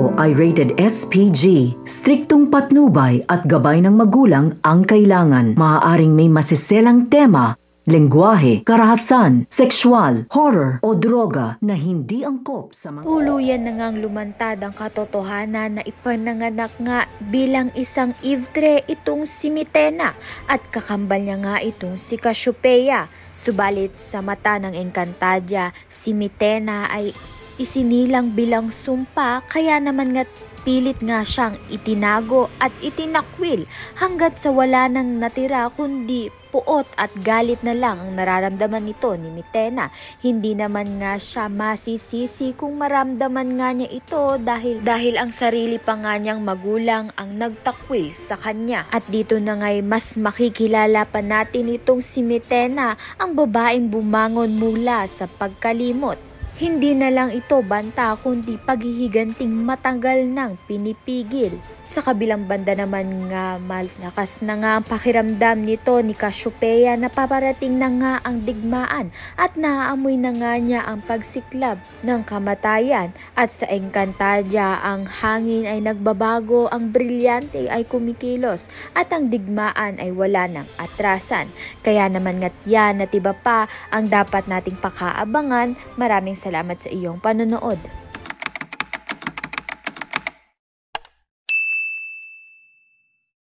ito ay rated SPG. Striktong patnubay at gabay ng magulang ang kailangan. Maaaring may masiselang tema, lengguwahe, karahasan, sexual, horror o droga na hindi angkop sa mga... Tuluyan na ngang lumantad ang katotohanan na ipananganak nga bilang isang Ivtre itong si Mitena at kakambal niya nga itong si Cassiopeia. Subalit sa mata ng Encantadia, si Mitena ay isinilang bilang sumpa, kaya naman nga pilit nga siyang itinago at itinakwil hanggat sa wala nang natira kundi puot at galit na lang ang nararamdaman nito ni Mitena. Hindi naman nga siya masisisi kung maramdaman nga niya ito dahil ang sarili pa nga niyang magulang ang nagtakwil sa kanya. At dito na nga'y mas makikilala pa natin itong si Mitena, ang babaeng bumangon mula sa pagkalimot. Hindi na lang ito banta kundi paghihiganting matagal nang pinipigil. Sa kabilang banda naman nga malakas na nga ang pakiramdam nito ni Cassiopeia na paparating na nga ang digmaan at naaamoy na nga niya ang pagsiklab ng kamatayan. At sa Encantadia ang hangin ay nagbabago, ang brilyante ay kumikilos at ang digmaan ay wala ng atrasan. Kaya naman nga't yan at iba pa ang dapat nating pakaabangan. Maraming salamat sa iyong panonood.